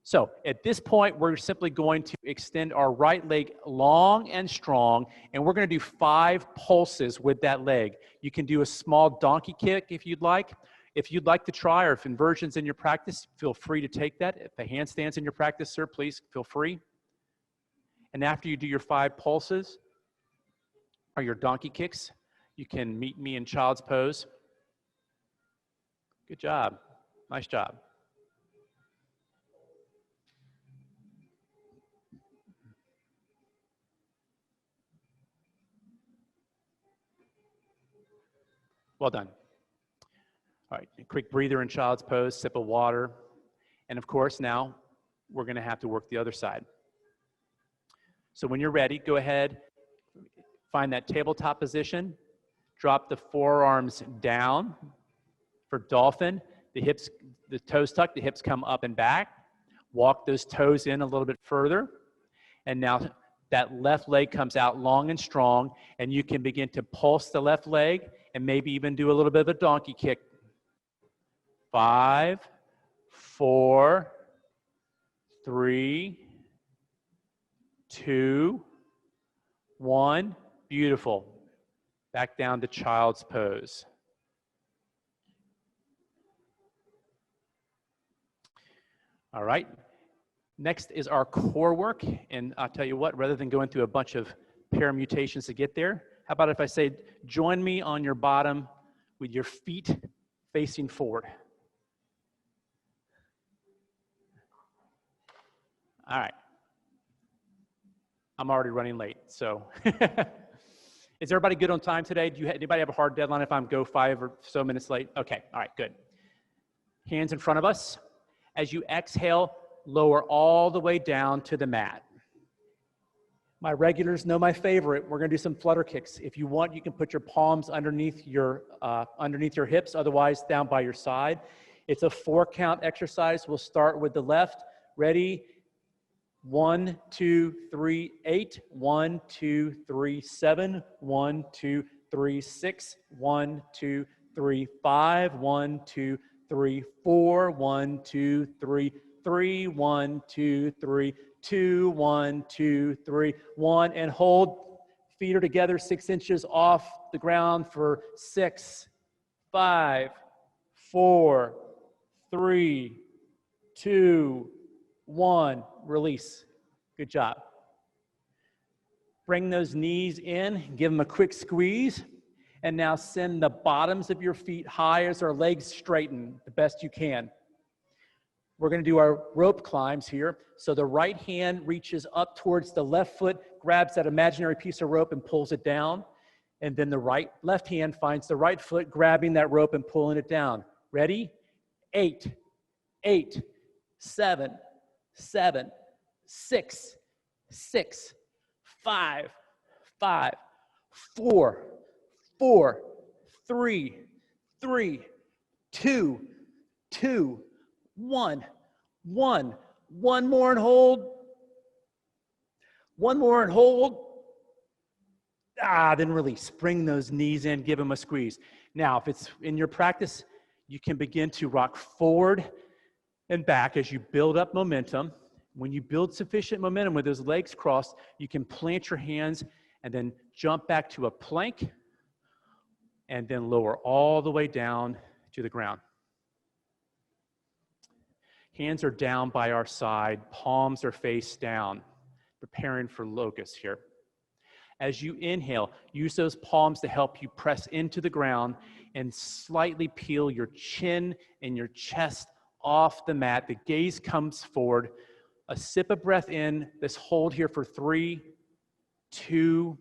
S1: So at this point, we're simply going to extend our right leg long and strong, and we're going to do 5 pulses with that leg. You can do a small donkey kick if you'd like. If you'd like to try, or if inversion's in your practice, feel free to take that. If a handstand's in your practice, sir, please feel free. And after you do your 5 pulses, or your donkey kicks, you can meet me in child's pose. Good job. Nice job. Well done. All right, a quick breather in child's pose, sip of water. And of course, now we're going to have to work the other side. So when you're ready, go ahead, find that tabletop position, drop the forearms down for dolphin, the toes tuck, the hips come up and back. Walk those toes in a little bit further. And now that left leg comes out long and strong, and you can begin to pulse the left leg and maybe even do a little bit of a donkey kick. 5, 4, 3, 2, 1. Beautiful. Back down to child's pose. All right. Next is our core work. And I'll tell you what, rather than going through a bunch of permutations to get there, how about if I say, join me on your bottom with your feet facing forward. All right. I'm already running late, so. Is everybody good on time today? Anybody have a hard deadline if I'm go 5 or so minutes late? Okay, all right, good. Hands in front of us. As you exhale, lower all the way down to the mat. My regulars know my favorite. We're gonna do some flutter kicks. If you want, you can put your palms underneath your hips, otherwise down by your side. It's a 4-count exercise. We'll start with the left. Ready? 1, 2, 3, 8. 1, 2, 3, 7. 1, 2, 3, 6. 1, 2, 3, 5. 1, 2, 3, 4. 1, 2, 3, 3. 1, 2, 3, 2. 1, 2, 3, 1. And hold. Feet are together 6 inches off the ground for 6, 5, 4, 3, 2, 1. Release. Good job. Bring those knees in. Give them a quick squeeze. And now send the bottoms of your feet high as our legs straighten the best you can. We're going to do our rope climbs here. So the right hand reaches up towards the left foot, grabs that imaginary piece of rope and pulls it down. And then the left hand finds the right foot, grabbing that rope and pulling it down. Ready? 8, 8, 7, 7, 6, 6, 5, 5, 4, 4, 3, 3, 2, 2, 1, 1. One more and hold. One more and hold. Then release. Bring those knees in, give them a squeeze. Now, if it's in your practice, you can begin to rock forward and back as you build up momentum. When you build sufficient momentum with those legs crossed, you can plant your hands and then jump back to a plank and then lower all the way down to the ground. Hands are down by our side, palms are face down, preparing for locust here. As you inhale, use those palms to help you press into the ground and slightly peel your chin and your chest off the mat. The gaze comes forward. A sip of breath in. This hold here for 3, 2,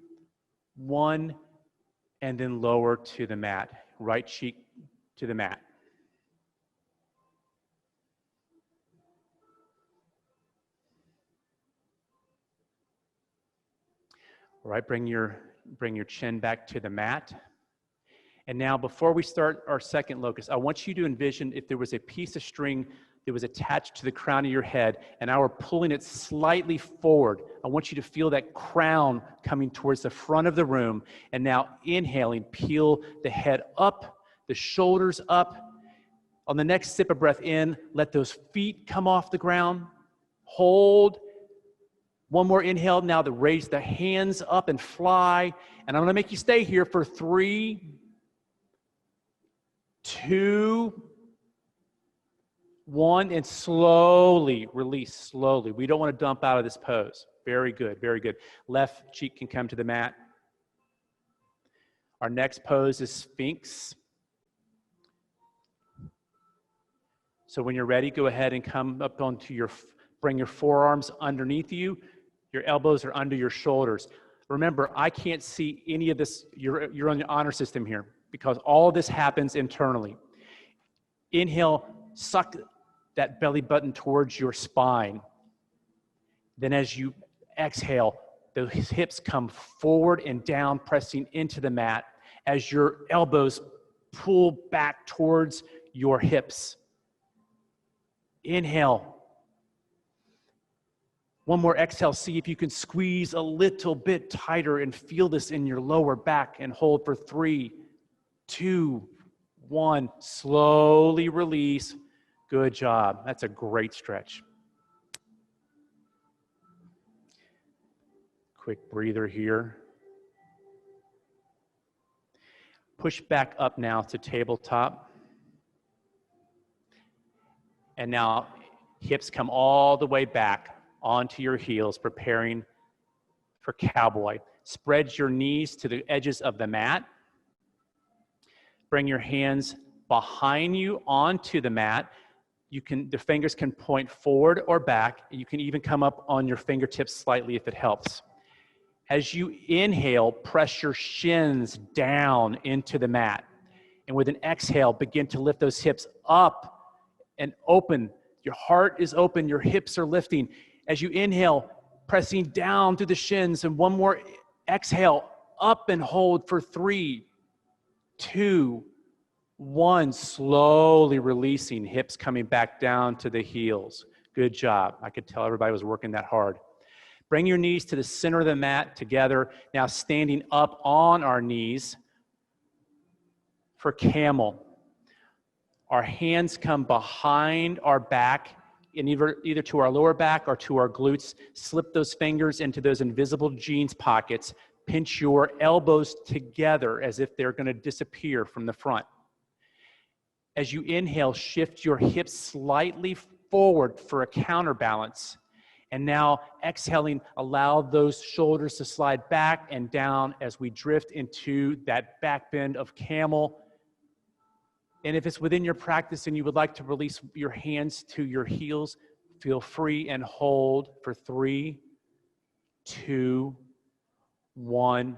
S1: 1, and then lower to the mat. Right cheek to the mat. All right, bring your chin back to the mat. And now before we start our second locust, I want you to envision if there was a piece of string that was attached to the crown of your head and I were pulling it slightly forward. I want you to feel that crown coming towards the front of the room. And now inhaling, peel the head up, the shoulders up. On the next sip of breath in, let those feet come off the ground. Hold. One more inhale. Now to raise the hands up and fly. And I'm going to make you stay here for 3, 2, 1, and slowly release, slowly. We don't want to dump out of this pose. Very good, very good. Left cheek can come to the mat. Our next pose is Sphinx. So when you're ready, go ahead and come up onto bring your forearms underneath you. Your elbows are under your shoulders. Remember, I can't see any of this. You're on your honor system here because all of this happens internally. Inhale, suck that belly button towards your spine. Then as you exhale, the hips come forward and down, pressing into the mat as your elbows pull back towards your hips. Inhale. One more exhale. See if you can squeeze a little bit tighter and feel this in your lower back and hold for 3, 2, 1. Slowly release. Good job. That's a great stretch. Quick breather here. Push back up now to tabletop. And now hips come all the way back onto your heels, preparing for cowboy. Spread your knees to the edges of the mat. Bring your hands behind you onto the mat. The fingers can point forward or back. You can even come up on your fingertips slightly if it helps. As you inhale, press your shins down into the mat. And with an exhale, begin to lift those hips up and open. Your heart is open, your hips are lifting. As you inhale, pressing down through the shins, and one more exhale, up and hold for 3, 2, 1. Slowly releasing, hips coming back down to the heels. Good job. I could tell everybody was working that hard. Bring your knees to the center of the mat together. Now standing up on our knees for camel. Our hands come behind our back, and either to our lower back or to our glutes. Slip those fingers into those invisible jeans pockets. Pinch your elbows together as if they're going to disappear from the front. As you inhale, shift your hips slightly forward for a counterbalance. And now exhaling, allow those shoulders to slide back and down as we drift into that back bend of camel. And if it's within your practice and you would like to release your hands to your heels, feel free and hold for 3, 2, 1.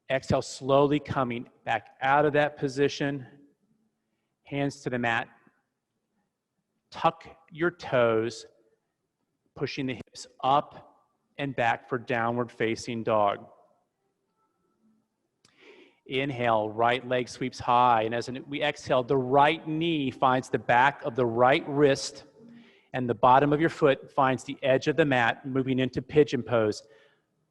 S1: Exhale, slowly coming back out of that position. Hands to the mat. Tuck your toes, pushing the hips up and back for downward facing dog. Inhale, right leg sweeps high, and as we exhale, the right knee finds the back of the right wrist, and the bottom of your foot finds the edge of the mat, moving into pigeon pose.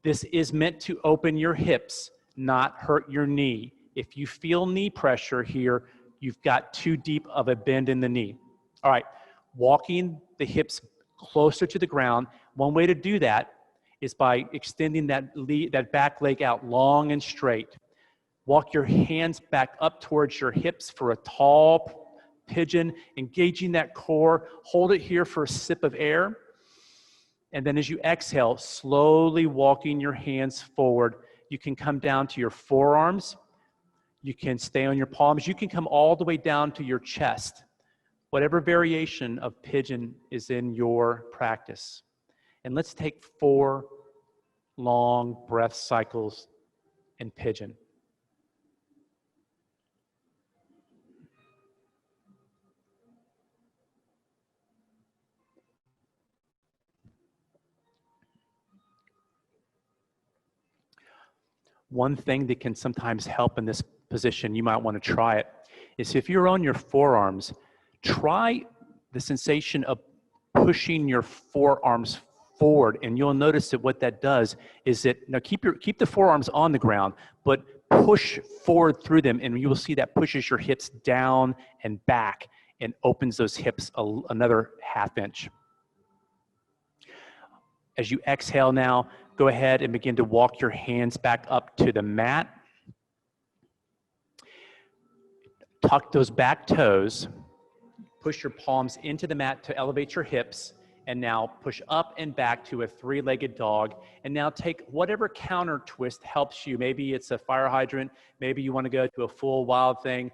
S1: This is meant to open your hips, not hurt your knee. If you feel knee pressure here, you've got too deep of a bend in the knee. All right, walking the hips closer to the ground. One way to do that is by extending that back leg out long and straight. Walk your hands back up towards your hips for a tall pigeon, engaging that core. Hold it here for a sip of air. And then as you exhale, slowly walking your hands forward. You can come down to your forearms. You can stay on your palms. You can come all the way down to your chest. Whatever variation of pigeon is in your practice. And let's take 4 long breath cycles in pigeon. One thing that can sometimes help in this position, you might want to try it, is if you're on your forearms, try the sensation of pushing your forearms forward, and you'll notice that what that does is that, now keep the forearms on the ground, but push forward through them, and you will see that pushes your hips down and back and opens those hips another ½ inch. As you exhale now, go ahead and begin to walk your hands back up to the mat. Tuck those back toes. Push your palms into the mat to elevate your hips. And now push up and back to a 3-legged dog. And now take whatever counter twist helps you. Maybe it's a fire hydrant. Maybe you want to go to a full wild thing.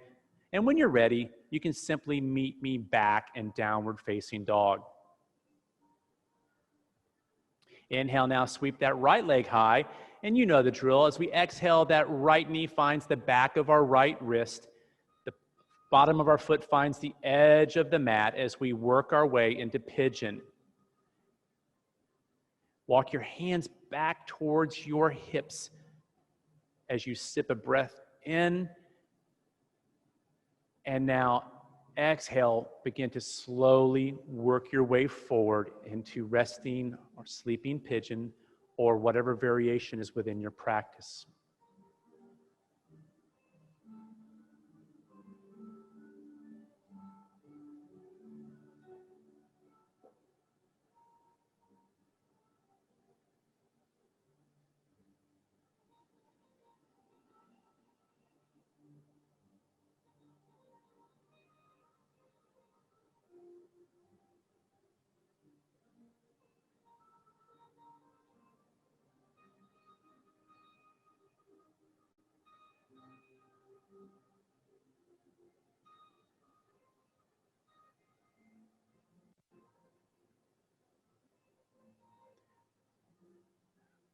S1: And when you're ready, you can simply meet me back in downward facing dog. Inhale now, sweep that right leg high. And you know the drill. As we exhale, that right knee finds the back of our right wrist. The bottom of our foot finds the edge of the mat as we work our way into pigeon. Walk your hands back towards your hips as you sip a breath in. And now exhale, begin to slowly work your way forward into resting or sleeping pigeon or whatever variation is within your practice.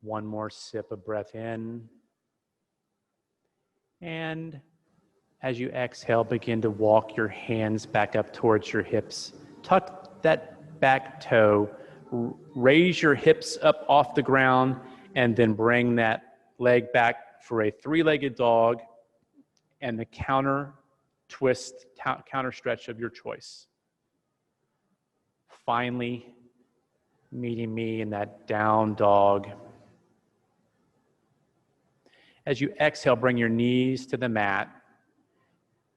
S1: One more sip of breath in. And as you exhale, begin to walk your hands back up towards your hips. Tuck that back toe, raise your hips up off the ground, and then bring that leg back for a three-legged dog and the counter twist, counter stretch of your choice. Finally, meeting me in that down dog. As you exhale, bring your knees to the mat.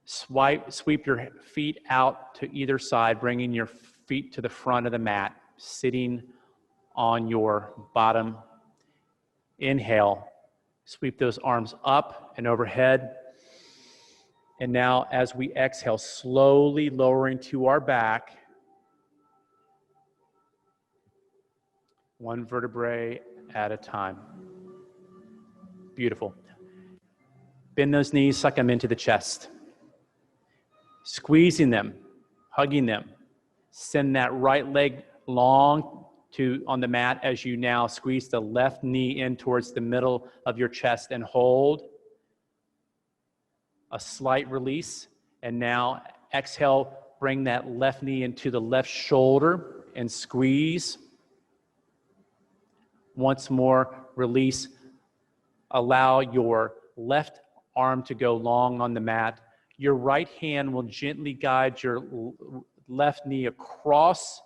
S1: Sweep your feet out to either side, bringing your feet to the front of the mat, sitting on your bottom. Inhale, sweep those arms up and overhead. And now as we exhale, slowly lowering to our back, one vertebrae at a time. Beautiful. Bend those knees, suck them into the chest. Squeezing them, hugging them. Send that right leg long on the mat as you now squeeze the left knee in towards the middle of your chest and hold. A slight release. And now exhale, bring that left knee into the left shoulder and squeeze. Once more, release. Allow your left arm to go long on the mat. Your right hand will gently guide your left knee across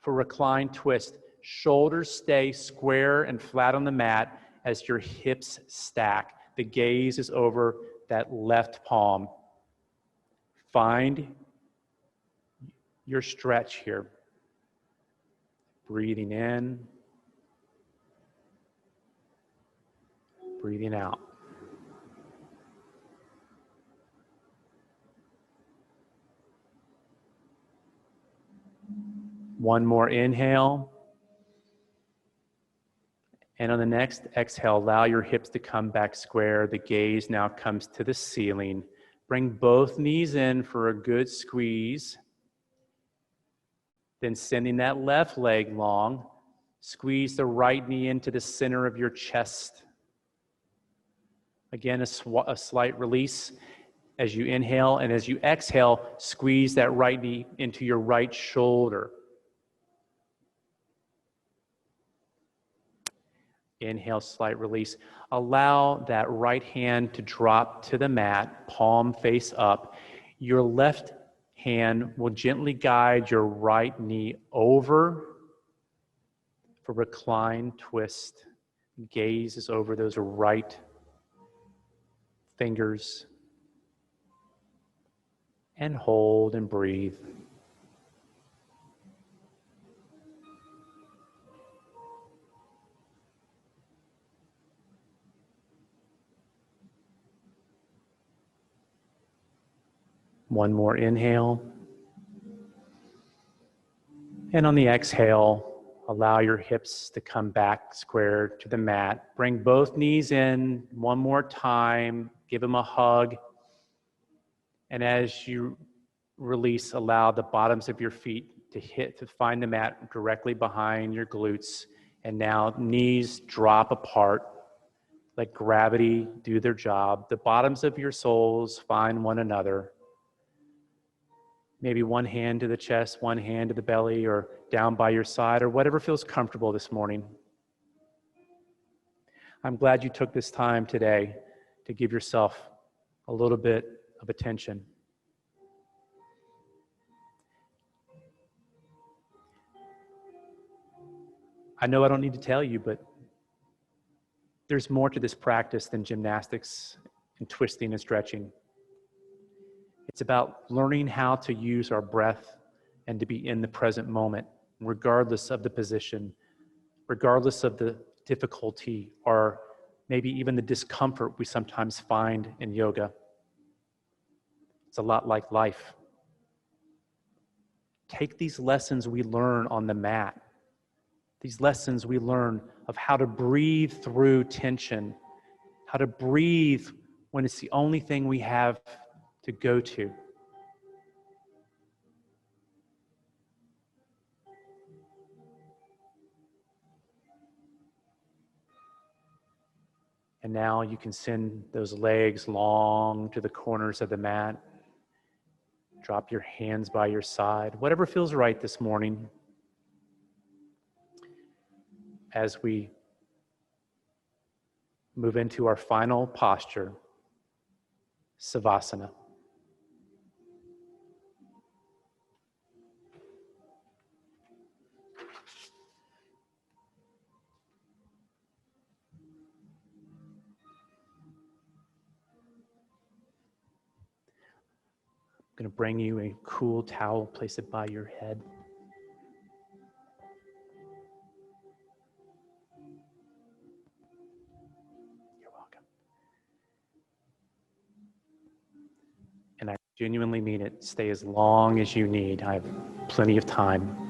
S1: for reclined twist. Shoulders stay square and flat on the mat as your hips stack. The gaze is over that left palm. Find your stretch here. Breathing in, breathing out. One more inhale. And on the next exhale, allow your hips to come back square. The gaze now comes to the ceiling. Bring both knees in for a good squeeze. Then sending that left leg long. Squeeze the right knee into the center of your chest. Again, a slight release as you inhale. And as you exhale, squeeze that right knee into your right shoulder. Inhale, slight release. Allow that right hand to drop to the mat, palm face up. Your left hand will gently guide your right knee over for recline twist. Gaze is over those right fingers. And hold and breathe. One more inhale. And on the exhale, allow your hips to come back square to the mat. Bring both knees in one more time. Give them a hug. And as you release, allow the bottoms of your feet to find the mat directly behind your glutes. And now knees drop apart. Let gravity do their job. The bottoms of your soles find one another. Maybe one hand to the chest, one hand to the belly, or down by your side, or whatever feels comfortable this morning. I'm glad you took this time today to give yourself a little bit of attention. I know I don't need to tell you, but there's more to this practice than gymnastics and twisting and stretching. It's about learning how to use our breath and to be in the present moment, regardless of the position, regardless of the difficulty, or maybe even the discomfort we sometimes find in yoga. It's a lot like life. Take these lessons we learn on the mat, these lessons we learn of how to breathe through tension, how to breathe when it's the only thing we have to go to. And now you can send those legs long to the corners of the mat. Drop your hands by your side, whatever feels right this morning. As we move into our final posture, Savasana. I'm going to bring you a cool towel, place it by your head. You're welcome. And I genuinely mean it. Stay as long as you need. I have plenty of time.